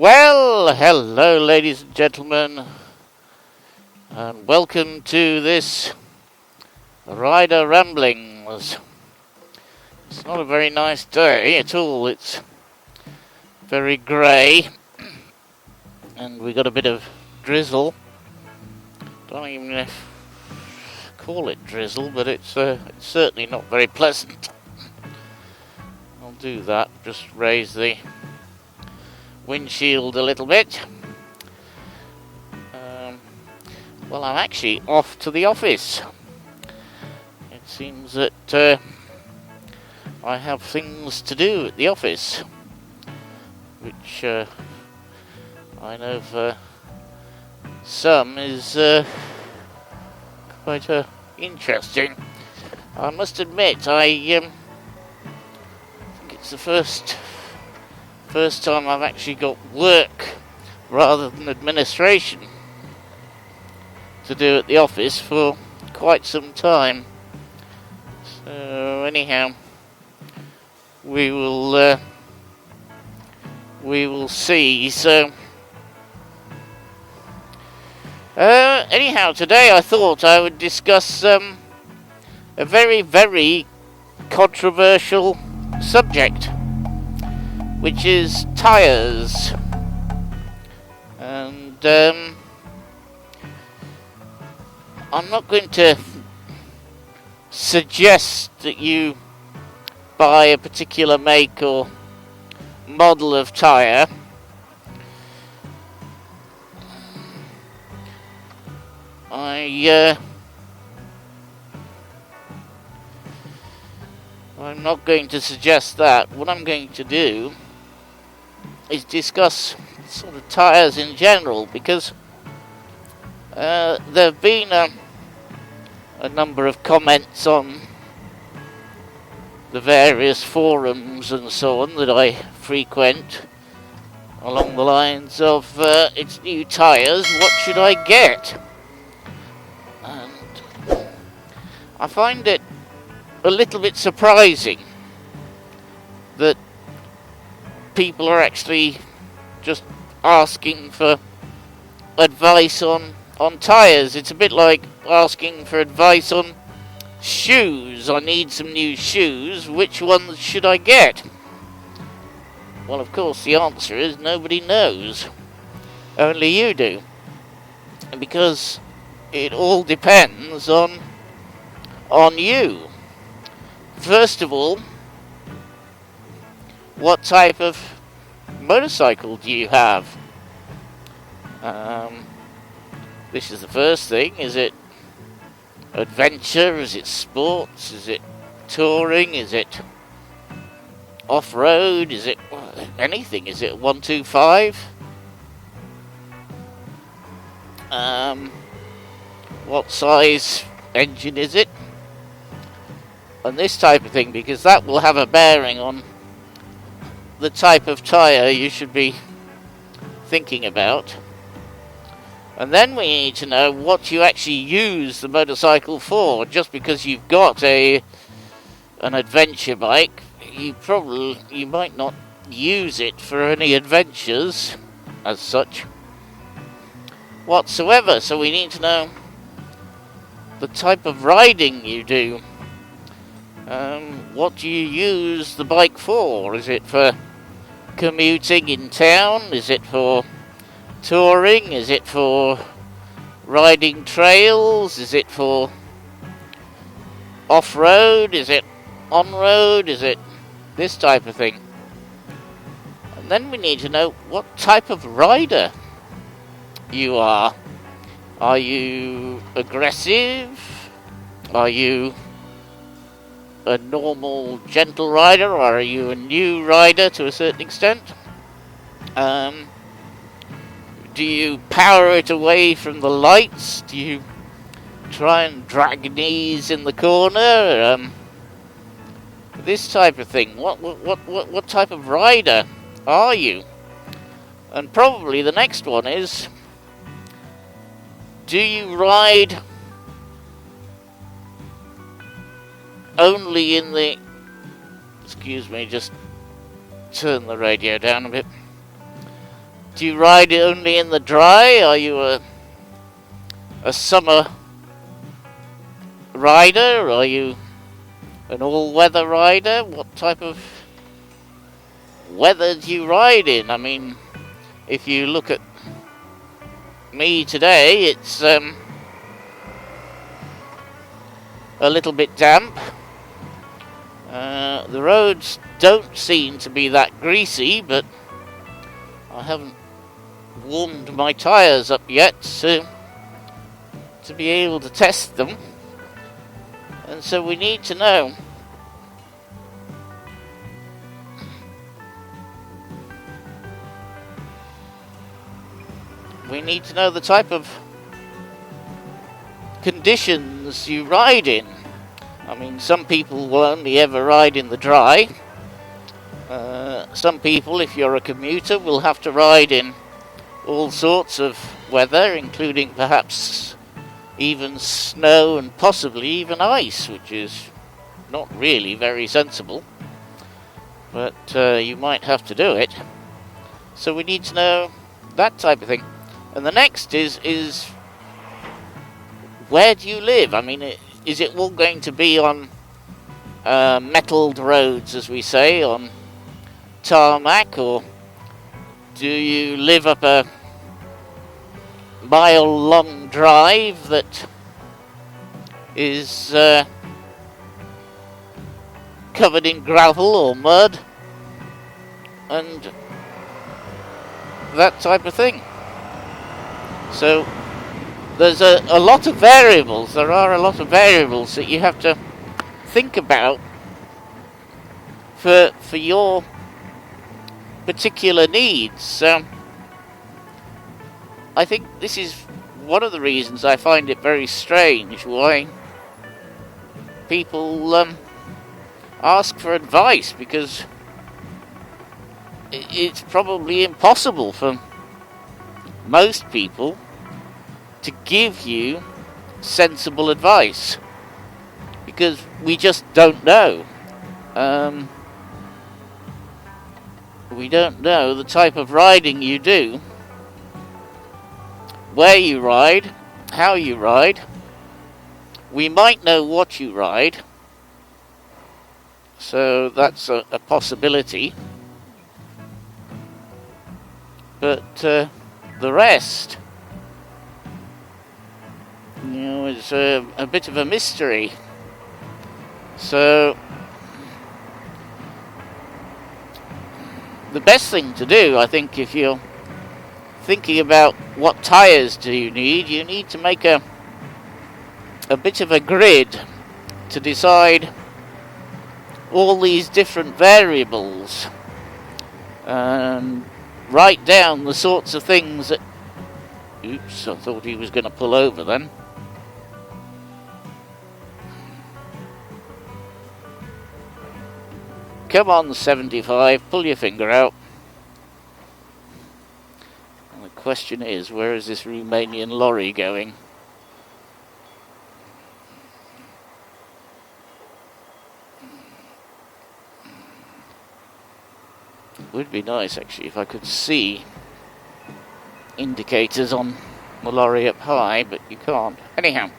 Well, hello ladies and gentlemen, and welcome to this Rider Ramblings. It's not a very nice day at all, it's very grey, and we got a bit of drizzle. Don't even call it drizzle, but it's certainly not very pleasant. I'll do that, just raise the windshield a little bit. Well, I'm actually off to the office. It seems that I have things to do at the office, which I know for some is quite interesting. I must admit, I think it's the first time I've actually got work rather than administration to do at the office for quite some time. So anyhow, we will see. So anyhow, today I thought I would discuss a very, very controversial subject, which is tyres. And I'm not going to suggest that you buy a particular make or model of tyre. I'm not going to suggest that. What I'm going to do is discuss sort of tyres in general, because there have been a number of comments on the various forums and so on that I frequent along the lines of it's new tyres, what should I get? And I find it a little bit surprising that people are actually just asking for advice on tyres. It's a bit like asking for advice on shoes. I need some new shoes. Which ones should I get? Well, of course, the answer is nobody knows. Only you do. Because it all depends on you. First of all, what type of motorcycle do you have? This is the first thing. Is it adventure? Is it sports? Is it touring? Is it off-road? Is it anything? Is it 125? What size engine is it? And this type of thing, because that will have a bearing on the type of tyre you should be thinking about. And then we need to know what you actually use the motorcycle for. Just because you've got an adventure bike, you might not use it for any adventures as such whatsoever. So we need to know the type of riding you do. What do you use the bike for? Is it for commuting in town? Is it for touring? Is it for riding trails? Is it for off-road? Is it on-road? Is it this type of thing? And then we need to know what type of rider you are. Are you aggressive? Are you a normal, gentle rider, or are you a new rider to a certain extent? Do you power it away from the lights? Do you try and drag knees in the corner? This type of thing. What type of rider are you? And probably the next one is, do you ride only in the... Excuse me, just turn the radio down a bit. Do you ride it only in the dry? Are you a summer rider? Are you an all-weather rider? What type of weather do you ride in? I mean, if you look at me today, it's a little bit damp. The roads don't seem to be that greasy, but I haven't warmed my tyres up yet to be able to test them. And so we need to know the type of conditions you ride in. I mean, some people will only ever ride in the dry. Some people, if you're a commuter, will have to ride in all sorts of weather, including perhaps even snow and possibly even ice, which is not really very sensible. But you might have to do it. So we need to know that type of thing. And the next is where do you live? I mean, is it all going to be on metalled roads, as we say, on tarmac, or do you live up a mile-long drive that is covered in gravel or mud and that type of thing? So there's a lot of variables. There are a lot of variables that you have to think about for your particular needs. I think this is one of the reasons I find it very strange why people ask for advice, because it's probably impossible for most people to give you sensible advice, because we just don't know. We don't know the type of riding you do, where you ride, how you ride. We might know what you ride, so that's a possibility. But the rest, is a bit of a mystery. So the best thing to do, I think, if you're thinking about what tyres do you need to make a bit of a grid to decide all these different variables and write down the sorts of things that... Oops, I thought he was going to pull over then. Come on, 75, pull your finger out. And the question is, where is this Romanian lorry going? It would be nice, actually, if I could see indicators on the lorry up high, but you can't. Anyhow,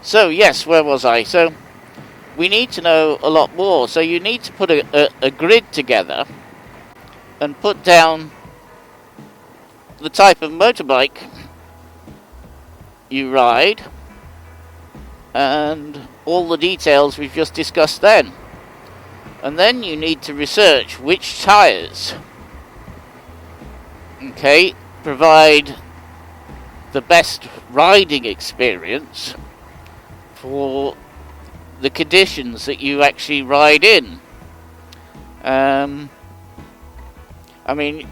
so yes, where was I? So we need to know a lot more. So you need to put a grid together and put down the type of motorbike you ride and all the details we've just discussed then. And then you need to research which tyres, provide the best riding experience for the conditions that you actually ride in. I mean,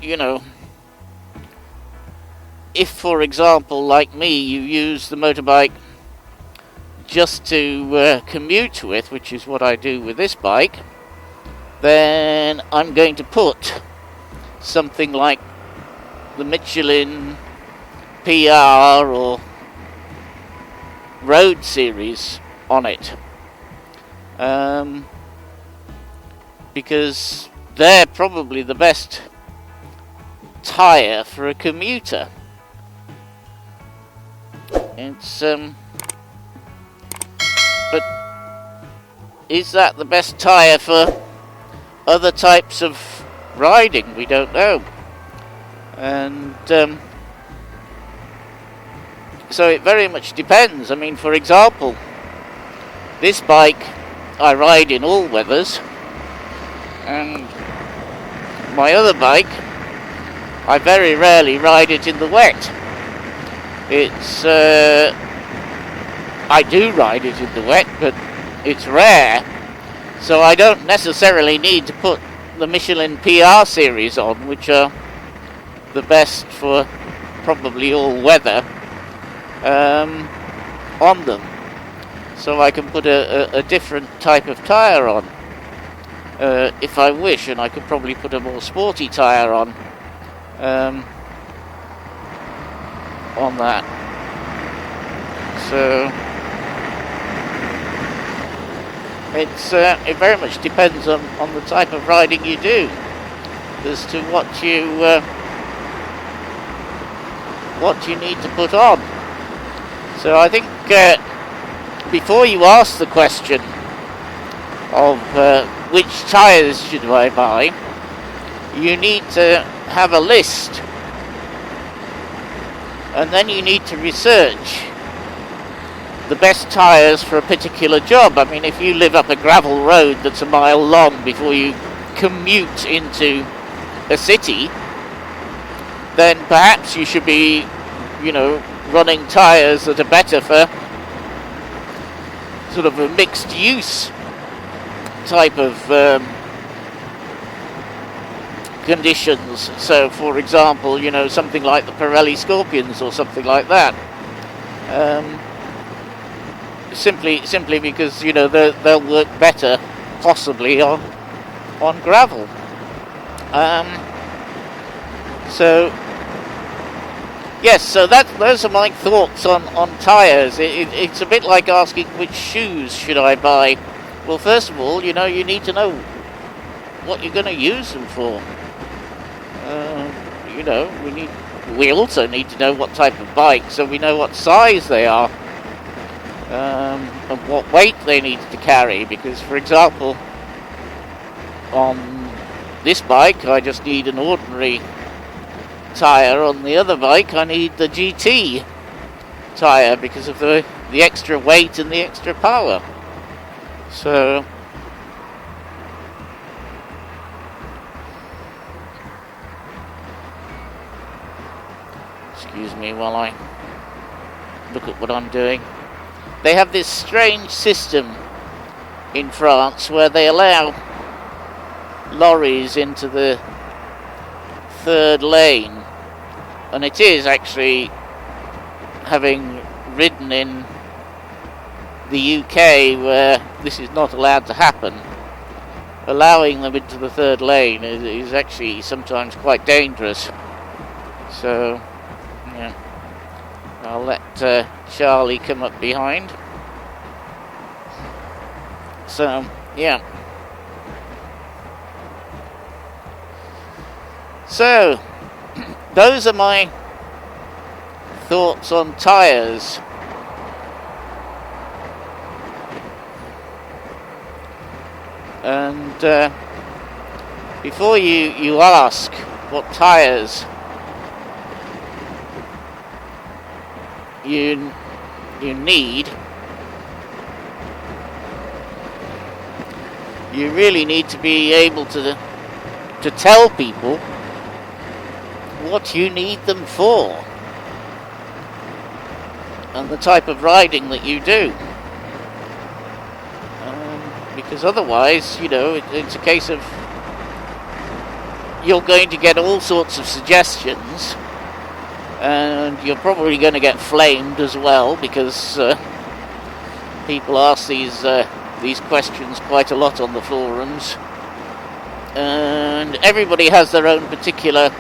if, for example, like me, you use the motorbike just to commute with, which is what I do with this bike, then I'm going to put something like the Michelin PR or Road Series on it, because they're probably the best tyre for a commuter. It's but is that the best tyre for other types of riding? We don't know. And so it very much depends. I mean, for example, this bike I ride in all weathers, and my other bike I very rarely ride it in the wet. It's I do ride it in the wet, but it's rare, so I don't necessarily need to put the Michelin PR series on, which are the best for probably all weather, on them. So I can put a different type of tyre on if I wish, and I could probably put a more sporty tyre on that. So it very much depends on the type of riding you do as to what you need to put on. So I think before you ask the question of which tyres should I buy, you need to have a list, and then you need to research the best tyres for a particular job. I mean, if you live up a gravel road that's a mile long before you commute into a city, then perhaps you should be, running tyres that are better for sort of a mixed use type of conditions. So, for example, something like the Pirelli Scorpions or something like that. Simply because they'll work better, possibly on gravel. So yes, so those are my thoughts on tyres. It's a bit like asking which shoes should I buy. Well, first of all, you need to know what you're going to use them for. We also need to know what type of bike, so we know what size they are. And what weight they need to carry, because, for example, on this bike I just need an ordinary tyre. On the other bike I need the GT tyre because of the extra weight and the extra power. So excuse me while I look at what I'm doing. They have this strange system in France where they allow lorries into the third lane, and it is actually, having ridden in the UK where this is not allowed to happen, allowing them into the third lane is actually sometimes quite dangerous. So yeah, I'll let Charlie come up behind. So yeah, so those are my thoughts on tyres. And before you ask what tyres you need, you really need to be able to tell people what you need them for and the type of riding that you do, because otherwise, it's a case of you're going to get all sorts of suggestions, and you're probably going to get flamed as well, because people ask these questions quite a lot on the forums, and everybody has their own particular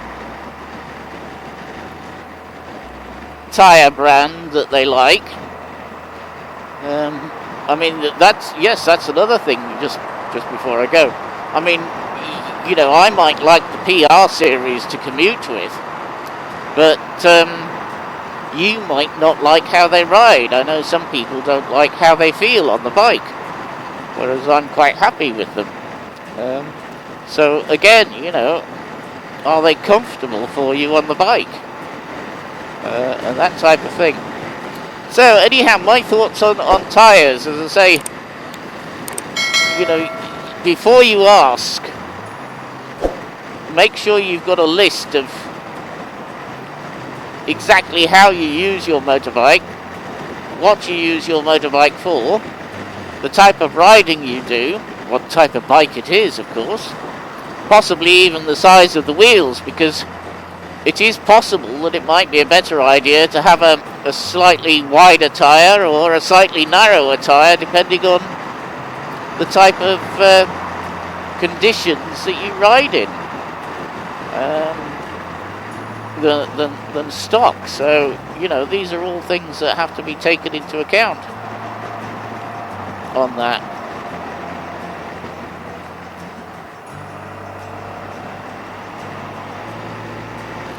tyre brand that they like. I mean, that's another thing. Just before I go, I mean, you know, I might like the PR series to commute with, but you might not like how they ride. I know some people don't like how they feel on the bike, whereas I'm quite happy with them. So again, you know, are they comfortable for you on the bike? And that type of thing. So anyhow, my thoughts on tyres, as I say, you know, before you ask, make sure you've got a list of exactly how you use your motorbike, what you use your motorbike for, the type of riding you do, what type of bike it is, of course, possibly even the size of the wheels, because it is possible that it might be a better idea to have a slightly wider tyre or a slightly narrower tyre, depending on the type of conditions that you ride in, than stock. So, you know, these are all things that have to be taken into account on that.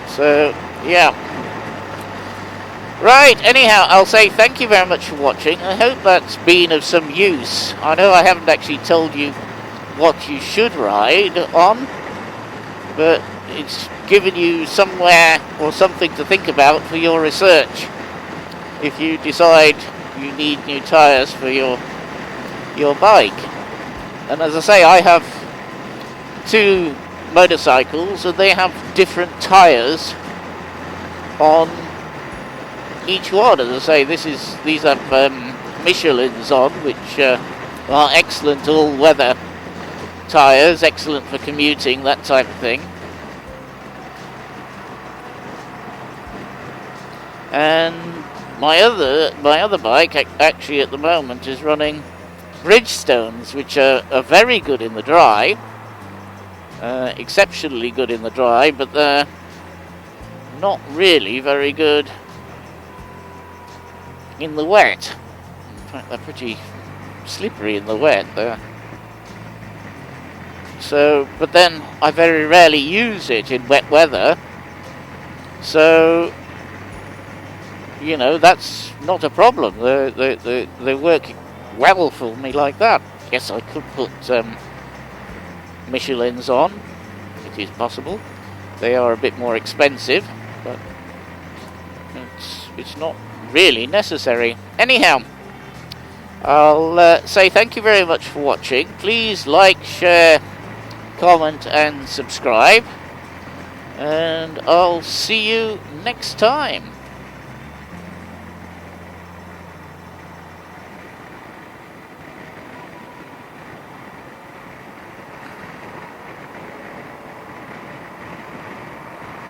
So, yeah. Right, anyhow, I'll say thank you very much for watching. I hope that's been of some use. I know I haven't actually told you what you should ride on, but it's given you somewhere or something to think about for your research. If you decide you need new tyres for your bike. And as I say, I have 2 motorcycles and they have different tyres on each one. As I say, these have Michelins on, which are excellent all-weather tyres, excellent for commuting, that type of thing. And my other bike actually at the moment is running Bridgestones, which are very good in the dry, exceptionally good in the dry, but they're not really very good in the wet. In fact, they're pretty slippery in the wet there. So, but then I very rarely use it in wet weather, so, you know, that's not a problem. They work well for me like that. Yes, I could put Michelins on. It is possible. They are a bit more expensive, but it's not really necessary. Anyhow, I'll say thank you very much for watching. Please like, share, comment and subscribe, and I'll see you next time.